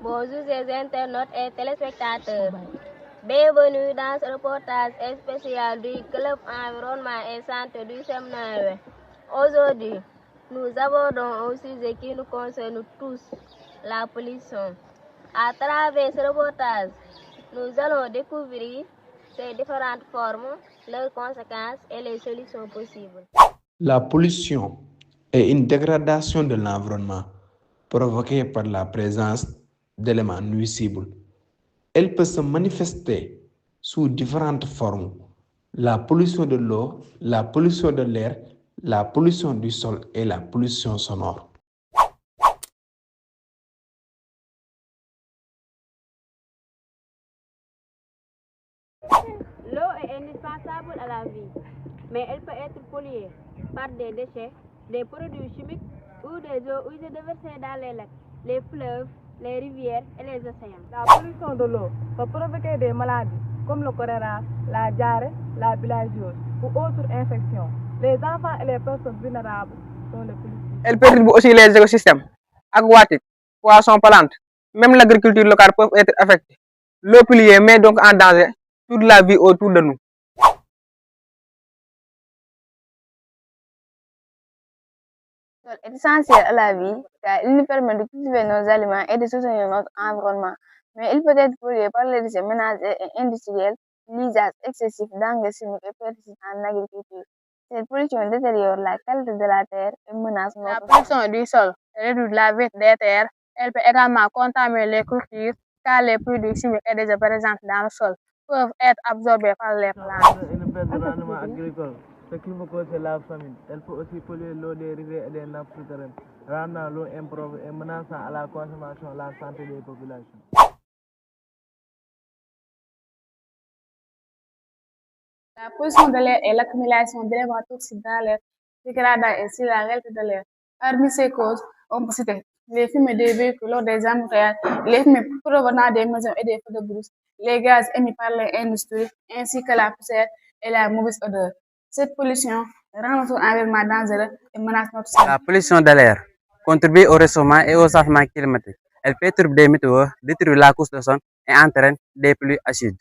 Bonjour les internautes et téléspectateurs. Bienvenue dans ce reportage spécial du Club Environnement et Santé du Séminaire. Aujourd'hui, nous abordons un sujet qui nous concerne tous, la pollution. À travers ce reportage, nous allons découvrir ses différentes formes, leurs conséquences et les solutions possibles. La pollution est une dégradation de l'environnement provoquée par la présence d'éléments nuisibles. Elle peut se manifester sous différentes formes. La pollution de l'eau, la pollution de l'air, la pollution du sol et la pollution sonore. L'eau est indispensable à la vie, mais elle peut être polluée par des déchets, des produits chimiques ou des eaux usées déversées dans les lacs, les fleuves, les rivières et les océans. La pollution de l'eau peut provoquer des maladies comme le choléra, la diarrhée, la bilharziose ou autres infections. Les enfants et les personnes vulnérables sont les plus ciblés. Elle perturbe aussi les écosystèmes aquatiques, poissons, plantes. Même l'agriculture locale peut être affectée. L'eau polluée met donc en danger toute la vie autour de nous. L'eau est essentielle à la vie car il nous permet de cultiver nos aliments et de soutenir notre environnement. Mais il peut être pollué par les déchets ménagers et industriels, l'usage excessif d'engrais chimiques et pesticides en agriculture. Cette pollution détériore la qualité de la terre et menace notre... La pollution du sol réduit la vie des terres. Elle peut également contaminer les cultures car les produits chimiques et déjà présents dans le sol peuvent être absorbés par les plantes. Ce qui me cause la famine. Elle peut aussi polluer l'eau des rivières et des nappes souterraines, rendant l'eau impropre et menaçant à la consommation la santé des populations. La pollution de l'air est l'accumulation d'éléments toxiques dans l'air, dégradant ainsi la qualité de l'air. Parmi ces causes, on peut citer les fumées des véhicules lors des embouteillages, les fumées provenant des maisons et des feux de brousse, les gaz émis par les industries, ainsi que la poussière et la mauvaise odeur. Cette pollution rend notre environnement dangereux et menace notre santé. La pollution de l'air contribue au réchauffement et au changement climatique. Elle perturbe des météos, détruit la couche de son et entraîne des pluies acides.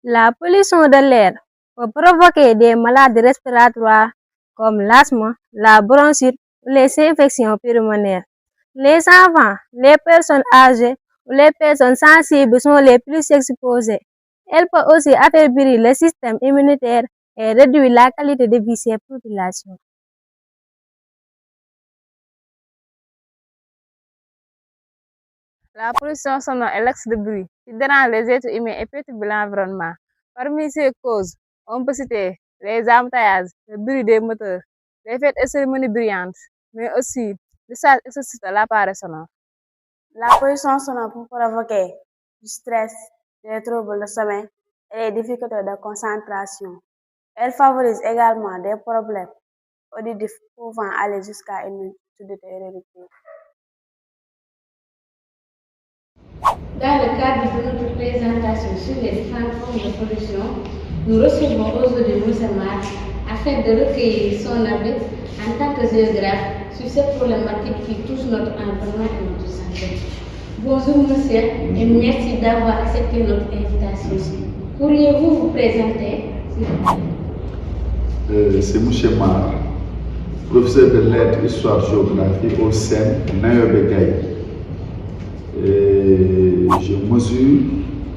La pollution de l'air peut provoquer des maladies respiratoires comme l'asthme, la bronchite ou les infections pulmonaires. Les enfants, les personnes âgées ou les personnes sensibles sont les plus exposées. Elle peut aussi affaiblir le système immunitaire et réduire la qualité de vie de ces populations. La pollution sonore est l'excès de bruit qui dérange les êtres humains et perturbe l'environnement. Parmi ces causes, on peut citer les embouteillages, le bruit des moteurs, les fêtes et cérémonies bruyantes, mais aussi l'usage excessif de l'appareil sonore. La pollution sonore peut provoquer du stress, des troubles de sommeil et des difficultés de concentration. Elle favorise également des problèmes auditifs pouvant aller jusqu'à une surdité héréditaire. Dans le cadre de notre présentation sur les différentes formes de pollution, nous recevons aujourd'hui M. Marc afin de recueillir son avis en tant que géographe sur cette problématique qui touche notre environnement et notre santé. Bonjour monsieur et merci d'avoir accepté notre invitation. Pourriez-vous vous présenter, s'il vous plaît? C'est M. Marc, professeur de lettres, histoire, géographie au SEM Nayobe Gaye. Je mesure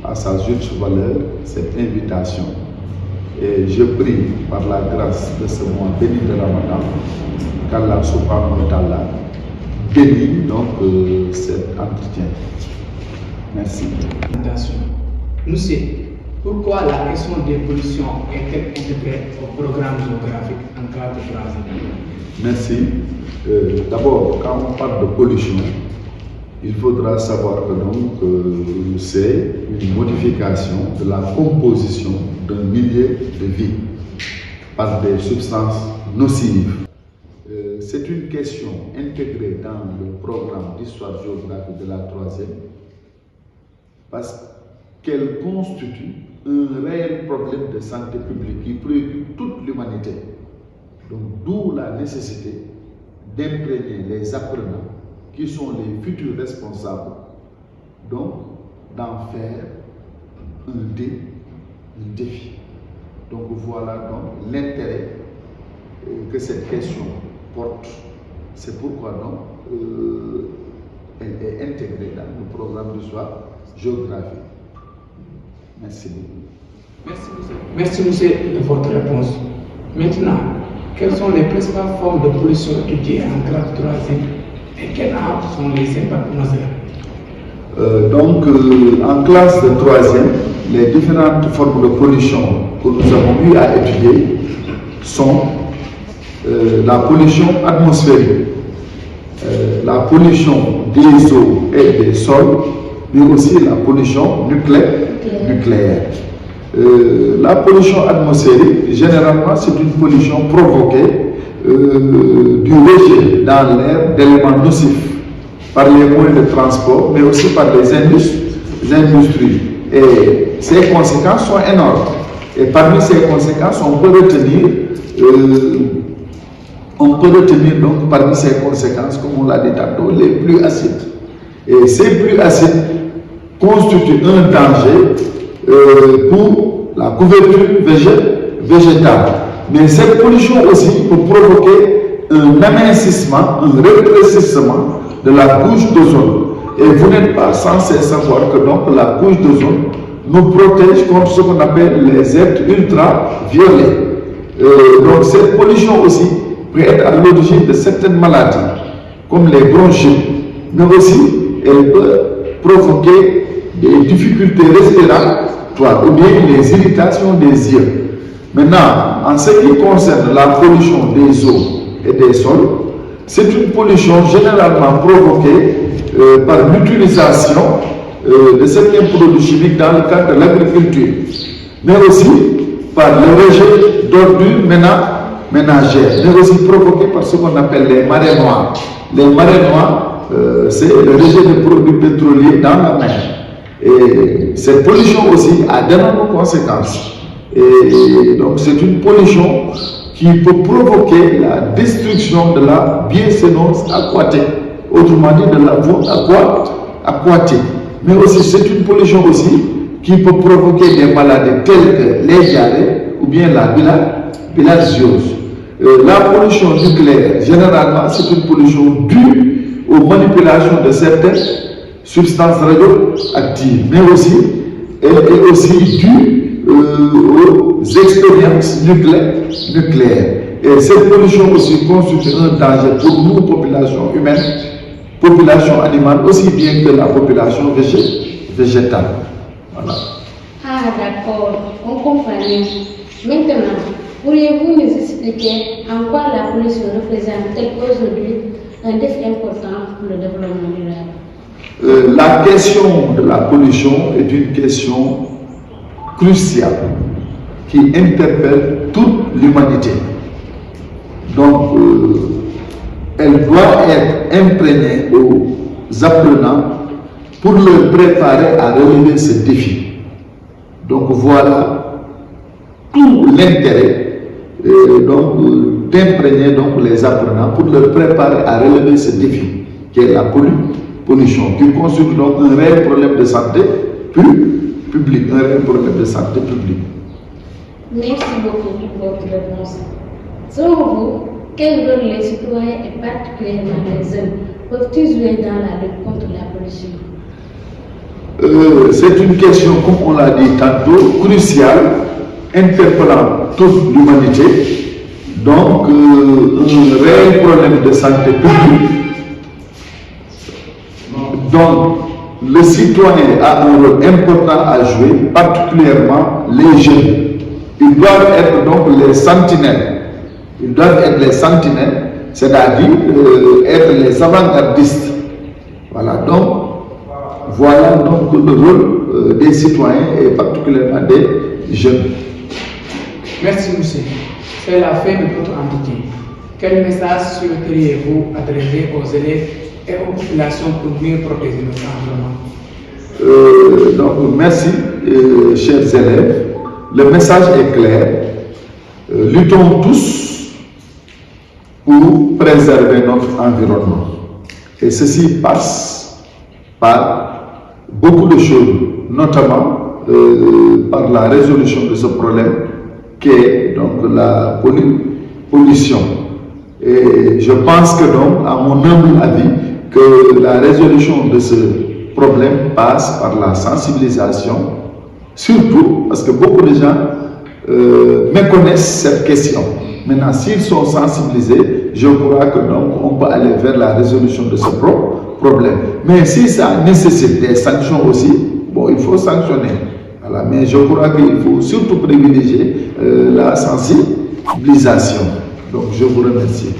à sa juste valeur cette invitation et je prie par la grâce de ce mois béni de Ramadan qu'Allah subhanahu wa ta'ala bénisse donc cet entretien. Merci. Monsieur, pourquoi la question des pollutions est-elle intégrée au programme géographique en classe de troisième? Merci. D'abord, quand on parle de pollution, il faudra savoir que donc c'est une modification de la composition d'un milieu de vie par des substances nocives. C'est une question intégrée dans le programme d'histoire-géographie de la troisième parce qu'elle constitue un réel problème de santé publique qui préoccupe toute l'humanité. Donc d'où la nécessité d'imprégner les apprenants qui sont les futurs responsables donc d'en faire un défi. Donc voilà donc l'intérêt que cette question porte. C'est pourquoi donc elle est intégrée dans le programme d'histoire géographique. Merci beaucoup. Merci monsieur de votre réponse. Maintenant, quelles sont les principales formes de pollution étudiées en classe 3e et quels sont les impacts majeurs? Donc, en classe de 3e, les différentes formes de pollution que nous avons eu à étudier sont la pollution atmosphérique, la pollution des eaux et des sols, mais aussi la pollution nucléaire. La pollution atmosphérique, généralement, c'est une pollution provoquée du rejet dans l'air d'éléments nocifs par les moyens de transport, mais aussi par les industries. Et ces conséquences sont énormes. Et parmi ces conséquences, on peut retenir donc parmi ces conséquences, comme on l'a dit tantôt, les pluies acides. Et ces pluies acides constituent un danger pour la couverture végétale. Mais cette pollution aussi peut provoquer un amincissement, un rétrécissement de la couche d'ozone. Et vous n'êtes pas censé savoir que donc la couche d'ozone nous protège contre ce qu'on appelle les êtres ultraviolets. Donc cette pollution aussi peut être à l'origine de certaines maladies, comme les bronchites, mais aussi elle peut provoquer des difficultés respiratoires ou bien les irritations des yeux. Maintenant, en ce qui concerne la pollution des eaux et des sols, c'est une pollution généralement provoquée par l'utilisation de certains produits chimiques dans le cadre de l'agriculture, mais aussi par le rejet d'ordures ménagères, mais aussi provoquée par ce qu'on appelle les marées noires. Les marées noires, c'est le rejet de produits pétroliers dans la mer. Et cette pollution aussi a d'énormes conséquences. Et donc c'est une pollution qui peut provoquer la destruction de la biocénose aquatique, autrement dit de la voie aquatique. Mais aussi c'est une pollution aussi qui peut provoquer des maladies telles que les diarrhées ou bien la bilharziose. La pollution nucléaire, généralement, c'est une pollution due aux manipulations de certaines substances radioactives, mais aussi elle est aussi due aux expériences nucléaires. Et cette pollution aussi constitue un danger pour nous, population humaine, population animale, aussi bien que la population végétale. Voilà. Ah d'accord, on comprend. Maintenant, pourriez-vous nous expliquer en quoi la pollution représente-t-elle aujourd'hui un défi important pour le développement durable? La question de la pollution est une question cruciale qui interpelle toute l'humanité. Donc, elle doit être imprégnée aux apprenants pour leur préparer à relever ce défi. Donc voilà tout l'intérêt d'imprégner les apprenants pour leur préparer à relever ce défi, qui est la pollution, qui constitue donc un réel problème de santé publique, un réel problème de santé publique. Merci beaucoup pour votre réponse. Selon vous, quel rôle les citoyens et particulièrement les jeunes peuvent-ils jouer dans la lutte contre la pollution? C'est une question, comme on l'a dit tantôt, cruciale, interpellant toute l'humanité. Donc, un réel problème de santé publique. Donc, le citoyen a un rôle important à jouer, particulièrement les jeunes. Ils doivent être donc les sentinelles. Ils doivent être les sentinelles, c'est-à-dire être les avant-gardistes. Voilà donc le rôle des citoyens et particulièrement des jeunes. Merci monsieur. C'est la fin de votre entretien. Quel message souhaiteriez-vous adresser aux élèves et aux populations pour mieux protéger notre environnement? Donc merci chers élèves. Le message est clair. Luttons tous pour préserver notre environnement. Et ceci passe par beaucoup de choses, notamment par la résolution de ce problème qu'est donc la pollution. Et je pense que donc, à mon humble avis, que la résolution de ce problème passe par la sensibilisation, surtout parce que beaucoup de gens méconnaissent cette question. Maintenant, s'ils sont sensibilisés, je crois que donc on peut aller vers la résolution de ce problème. Mais si ça nécessite des sanctions aussi, bon, il faut sanctionner. Voilà. Mais je crois qu'il faut surtout privilégier la sensibilisation. Donc, je vous remercie.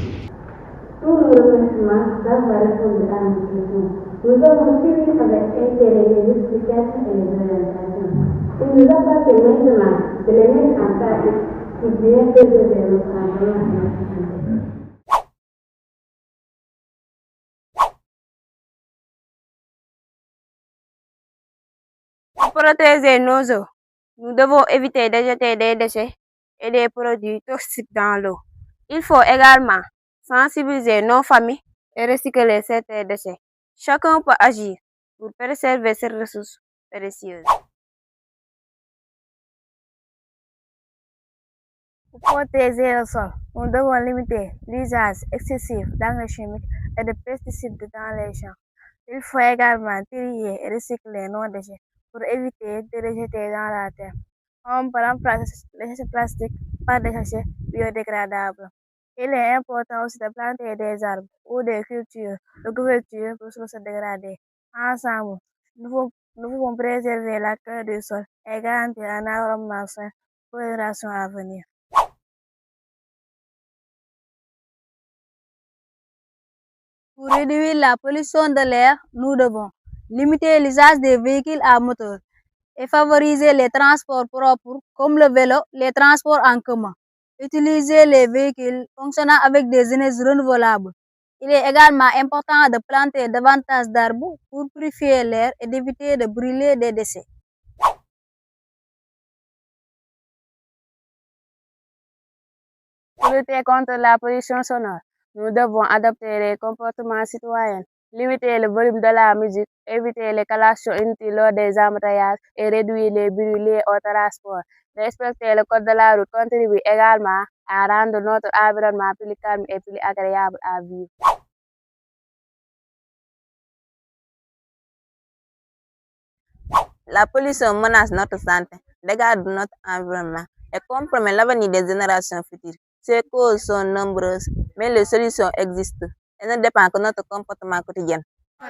Tous nos remerciements d'avoir répondu à nos questions. Nous avons suivi avec intérêt les explications et les orientations. Il nous appartient maintenant de les mettre en pratique pour bien préserver notre environnement et notre santé. Pour protéger nos eaux, nous devons éviter de jeter des déchets et des produits toxiques dans l'eau. Il faut également sensibiliser nos familles et recycler certains déchets. Chacun peut agir pour préserver ces ressources précieuses. Pour protéger le sol, nous devons limiter l'usage excessif d'engrais chimiques et de pesticides dans les champs. Il faut également trier et recycler nos déchets pour éviter de les jeter dans la terre. On peut remplacer les sachets plastiques par des sachets biodégradables. Il est important aussi de planter des arbres ou des cultures de couverture pour se dégrader. Ensemble, nous pouvons préserver la qualité du sol et garantir un environnement sain pour les générations à venir. Pour réduire la pollution de l'air, nous devons limiter l'usage des véhicules à moteur et favoriser les transports propres comme le vélo, les transports en commun. Utiliser les véhicules fonctionnant avec des énergies renouvelables. Il est également important de planter davantage d'arbres pour purifier l'air et d'éviter de brûler des déchets. Pour lutter contre la pollution sonore, nous devons adopter les comportements citoyens, limiter le volume de la musique, éviter les calations inutiles lors des embouteillages et réduire les bruits liés au transport. Respecter le code de la route contribue également à rendre notre environnement plus calme et plus agréable à vivre. La pollution menace notre santé, dégrade notre environnement et compromet l'avenir des générations futures. Ces causes sont nombreuses, mais les solutions existent et ne dépendent que de notre comportement quotidien.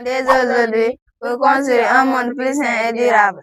Dès aujourd'hui, pour construire un monde plus sain et durable.